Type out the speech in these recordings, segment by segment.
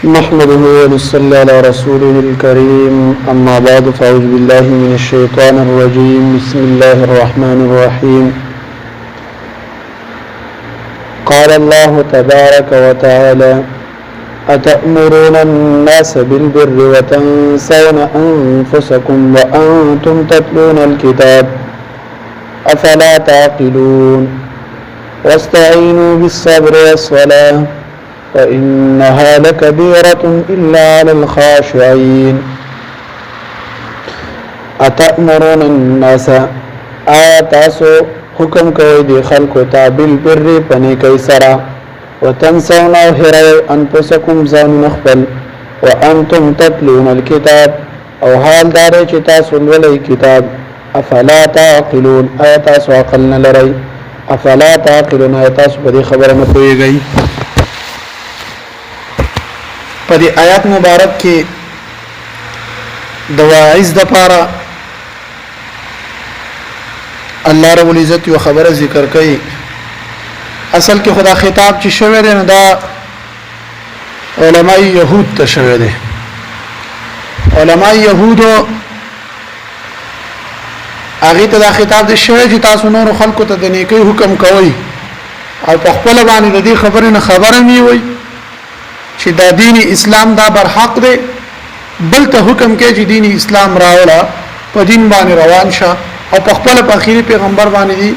نحمده ونصلي على رسوله الكريم أما بعد فأعوذ بالله من الشيطان الرجيم بسم الله الرحمن الرحيم قال الله تبارك وتعالى أتأمرون الناس بالبر وتنسون أنفسكم وأنتم تتلون الكتاب أفلا تعقلون واستعينوا بالصبر والصلاة وإنها لكبيرة إلا على الخاشعين أتأمرون الناس آتاسو حکم کوي دی خلقو ته بالبر پنی کیسرا وتنسون هرو انفسکم ځان خپل وانتم تتلون الكتاب او حال دار چې تاسو ولولئ کتاب افلا تعقلون تاسو عقل نه لرئ افلا تعقلون تاسو په دې خبره نه پوهیږئ په دې آیات مبارک کې د واعظ د پاره الله رب العزت یو خبره ذکر کوي اصل کې خدا خطاب چې شوی دی نه دا علماء يهود ته شوی دی علماء يهود هغه ته دا خطاب دی شوی چې تاسو نور خلکو ته د نیکی حکم کوئ او په خپل باندې د دې خبرې نه خبره نه وي چې دا دین اسلام دا برحق دی بل ته حکم کوي چې دین اسلام راوړه په دین باندې روان شه او په خپل په اخیری پیغمبر باندې دی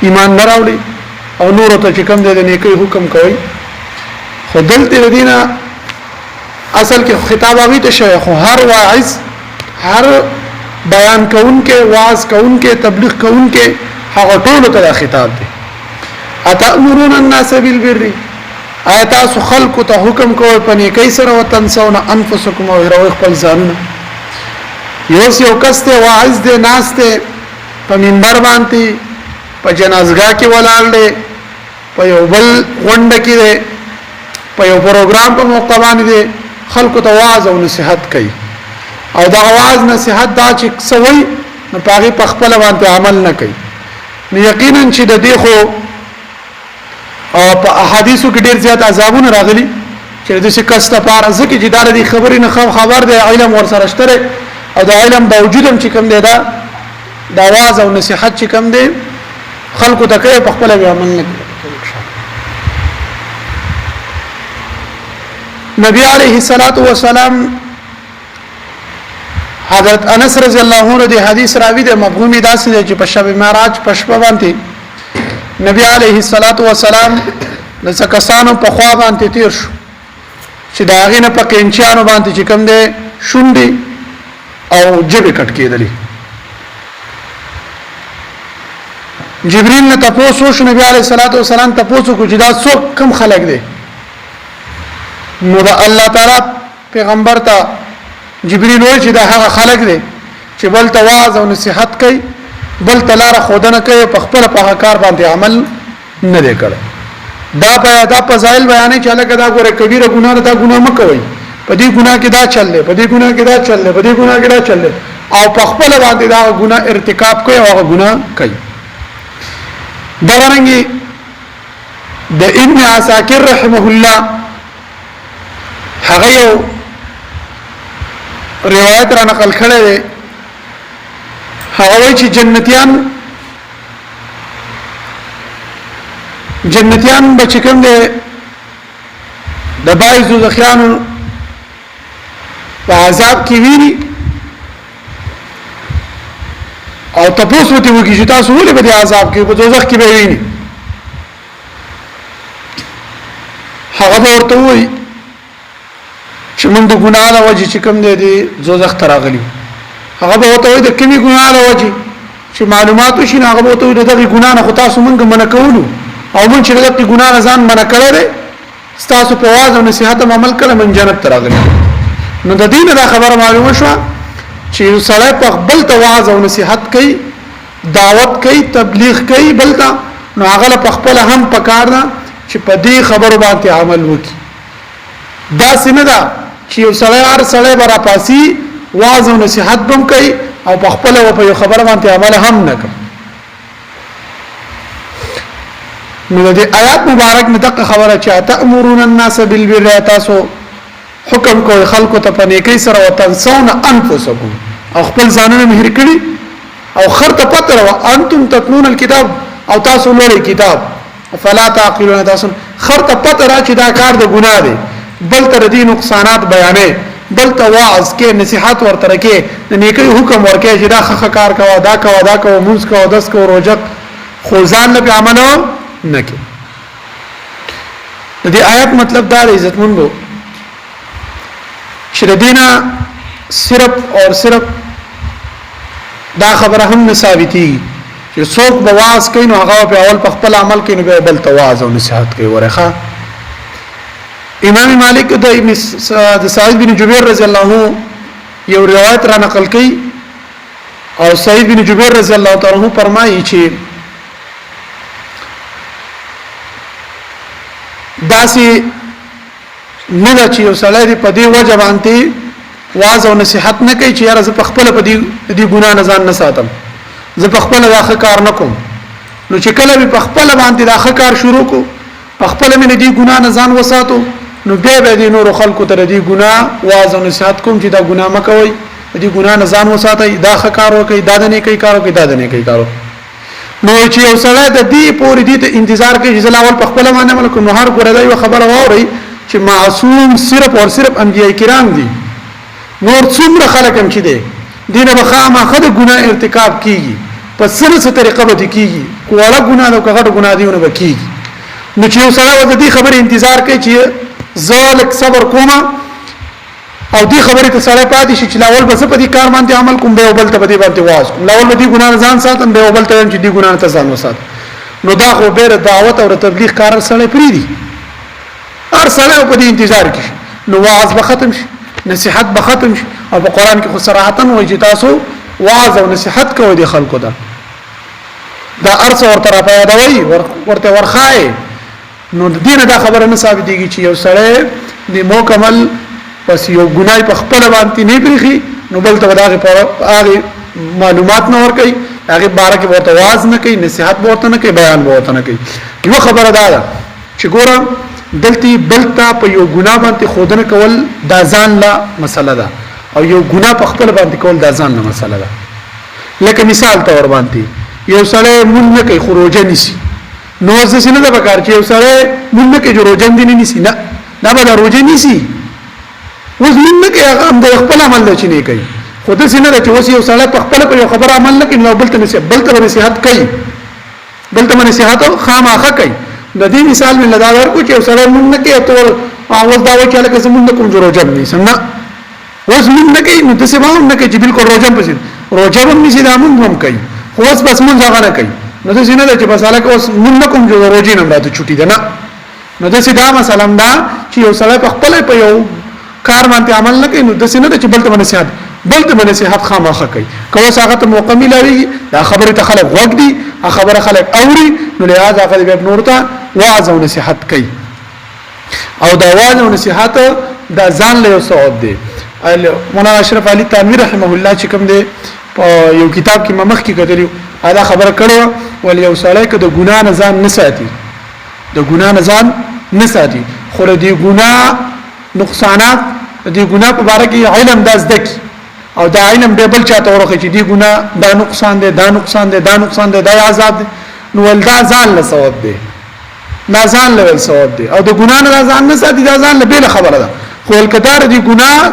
ایمان نه راوړي او نور ته چې کوم دی د نیکی حکم کوي خدلته دینه اصل کې خطاب اوی ته شوی خو هر واعظ هر بیان کوونکې واعظ کوونکې تبلیغ کوونکې هغه ټول ته خطاب دی اتامرون الناس بالبر آیات خلق ته حکم کوي په نیکی سره وتنسون انفسکم او هروي خپل ځانونه یو کس ته واعظ دی ناس ته په منبر باندې په جنازګاه کې ولاړ دی په یو بل غونډه کې دی په یو پروګرام په موقع باندې دی خلکو ته واعظ او نصيحت کوي او دا واعظ نصيحت دا چې سوي نه پاغي په خپل باندې عمل نه کوي نو یقینا چې د دې خو او په احادیثو کې ډیر زیات عذابونه راغلي چې د څه کس ته پار ځکه چې دا د خبرې نه خبر دی علم ورسره شته او د علم باوجود هم چې کوم دی دا واعظ او نصيحت چې کوم دی خلکو ته کوي په خپل عمل نه کوي نبی عليه الصلاه والسلام حضرت انس رضی الله عنه د حدیث راوی د مفهومي داسې دی چې په شب معراج په شپه باندې نبی عليه الصلاه والسلام د څکسانو په خوا باندې تیر شو چې دا غینه په کینچانو باندې چې کوم دی شونډي او جبه کټ کېدلی جبريل نه تاسو شو نبی عليه الصلاه والسلام تاسو کو چې دا څوک کم خلق دي نو دا الله تعالی پیغمبر ته جبريل وایي چې دا هغه خلق دي چې بل تواز او نصيحت کوي بل تلار خودنه کوي په خپل په کار باندې عمل نه دی کړی دا فضایل بیانې چې لکه دا ګوره کبیره ګناه دا ګناه مکوئ په دې ګناه کې دا چل دی په دې ګناه کې دا چل دی په دې ګناه کې دا چل دی او په خپل باندې دا ګناه ارتکاب کوي او ګناه کوي دا ورنګي د ابن عساکر رحمه الله هغه یو روایت را نقل کړی دی هغه وایي چې جنتیان بچکم دي د بایزو ځخیانو په عذاب کې ویری او تاسو ته وږي چې تاسو ولې په عذاب کې په دوزخ کې به ویني هغه ورته وایي چې موږ د ګناه له وجې چې کوم دي دوزخ ته راغلي هغه به ورته وایي د کومي ګناه له وجې چې معلومات وشي هغه به ورته وایي دغه ګناه نه خو تاسو موږ منع کوو او مونږ چې دغه ګناه نه ځان منع کړی تاسو په واعظ او نصيحت عمل کړئ من جنت ته راغلي نو د دین دا خبره معلومه شو چې سړی په خپل ته واعظ او نصيحت کوي دعوت کوي تبلیغ کوي بلته نو هغه په خپل هم پکار نه چې په دې خبرو باندې عمل وکړي دا سینه دا چې یو سړی هر سړی برا پاسي واعظ او نصيحت بم کوي او په خپل په خبره باندې عمل هم نه کوي نو د آیات مبارک نه دغه خبره چې تأمرون الناس بالبر تاسو حکم کوي خلکو ته په نیکی سره وتنسون انفسکم او خپل ځانونه مهر کړي او خرته پتر وانتم تتلون الكتاب او تاسو لولئ کتاب فلا تعقلون تاسو خرته پتر چې دا کار د ګناه دی بل تر دې نقصانات بیانې بل ته واعظ کې نصيحت ورته کې د نیکی حکم ورکې چې دا خخ کار کوا دا کوا موږ کوا داس کوا روزه خو ځان له عمل نه کې د دې آیت مطلب دا دی عزت مندو چې دینه صرف اور صرف دا خبره هم نه ثابتي چې څوک بواز کوي نو هغه په اول په خپل عمل کې نه بل تواز او نصيحت کوي ورخه امام مالک د ابن سعید بن جبیر رضی الله عنه یو روایت را نقل کړي او سعید بن جبیر رضی الله تعالی عنہ فرمایي چې داسي نه دا چې یو سړی دی په دې وجه باندې واز او نصيحت نه کوي چې یاره زه په خپل په دې ګناه نه ځان نه ساتم زه په خپل دا کار نه کوم نو چې کله په خپل باندې دا کار شروع کو په خپل مې دې ګناه نه ځان وساتو نو به دې نور خلکو ته دې ګناه واز او نصيحت کوم چې دا ګناه مکوئ دې ګناه نه ځان وساتئ دا کار وکړئ دا نه کوي کار وکړئ دا نه کوي کار نو چې یو سړی د دې پورې دې ته انتظار کوي چې زلاول په خپل باندې عمل کوي نو هر ګره دا یو خبره ووري چې معصوم صرف اور صرف انبیاء کرام دي نور څومره خلک هم چې دي دینه بخامه خد ګناه ارتکاب کیږي په سره طریقه به کیږي کوړه ګناه او کغه ګناه دیونه به کیږي نو چې یو سړی د دې خبره انتظار کوي چې زالک صبر کوما او دې خبره ته سړی پاتې شي چې لاول بس په دې کار باندې عمل کوم به بل ته په دې باندې واز کوم لاول به دې ګناه ځان ساتم به بل ته چې دې ګناه ته ځان وسات نو دا خو به دعوت او تبلیغ کار سره پری دي هر سړی په دې انتظار کې نو واز به ختم شي نصيحت به ختم شي او په قران کې خو صراحتا وایي چې تاسو واز او نصيحت کوئ د خلکو دا ارث ورته را پیداوي ورته ورخای نو د دینه دا خبره نه ثابتېږي چې یو سړی د مکمل پس یو ګناي په خپل باندې نه پریخي نو بل ته هغه معلومات نه ور کوي هغه باره کې ورته واز نه کوي نصيحت ورته نه کوي بیان ورته نه کوي یو خبره ده چې ګوره دلته بلتا په یو ګناه باندې خودنه کول دا ځان لا مسله ده او یو ګناه په خپل باندې کول دا ځان لا مسله ده لکه مثال تور باندې یو سړی مونږ نه کوي خروجه نسی نو ځکه نه ده پکار چې یو سړی مونږ نه کوي روزه دي نسی نه دا به روزه نسی اوس مونږ نه کوي هغه د خپل عمل نه چني کوي خود سینه چې اوس یو سړی په خپل په یو خبر عمل نه کوي نو بل ته نصيحت کوي بل ته نصيحت خامخا کوي د دې مثال من لدا ورکو چې سره مونږ نه کې ته اواز دا وایي چې لکه زمونږ کوم روزه نه څنګه اوس مونږ نه کې نو تاسو به نه کې چې بالکل روزه پسې روزه هم نشي دا مونږ هم کوي خو اوس بس مونږ هغه نه کوي نو تاسو نه چې بس الکه اوس مونږ کوم روزه نه راته چټي ده نه نو تاسو دا مثلا دا چې یو سره په خپل په یو کار باندې عمل نه کوي نو تاسو نه چې بل ته نصيحت بل ته نصيحت خامخا کوي کوم څنګه ته موقع ملوي دا خبره ته خلک وګ دي خبره خلک اوري نو لہذا خلک به نور ته واعظ او نصيحت کوي او دا واعظ او نصيحت دا ځان له ثواب دي مولانا اشرف علي تنویر رحمه الله چې کوم دی یو کتاب کې مخ کې کتلی دا خبره کړو ول یو سړی که د ګناه نه ځان نه ساتي د ګناه نه ځان نه ساتي خو د ګناه نقصانات د ګناه په اړه کې علم داس دکی او دا علم به بل چاته ورخه چې دی ګناه دا نقصان دی دا نقصان دی دا نقصان دی دا عذاب دی نو ول دا ځان له ثواب دی دا ځان له ثواب دی او د ګناه نه ځان نه ساتي دا ځان له بل خبره ده خو الکدار دی ګناه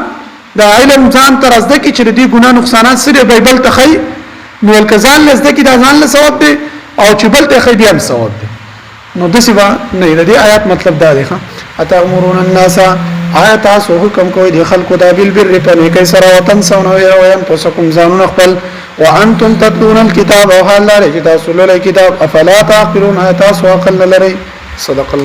دا علم ځان تر ازده کې چې دی ګناه نقصانات سره به بل تخی نو الکزان له ازده کې دا ځان له ثواب دی او چې بل تخی بیا هم ثواب دی نو د سبا نه د آیات مطلب دا دی ښا اتامرون الناس آیات سو حکم کوي د خلکو د بالبر په نه کوي سره وطن سونه او ين پسکم ځانون خپل وانتم تتلون الكتاب او حال لري چې تاسو له کتاب افلا تعقلون آیات سو عقل لري صدق الله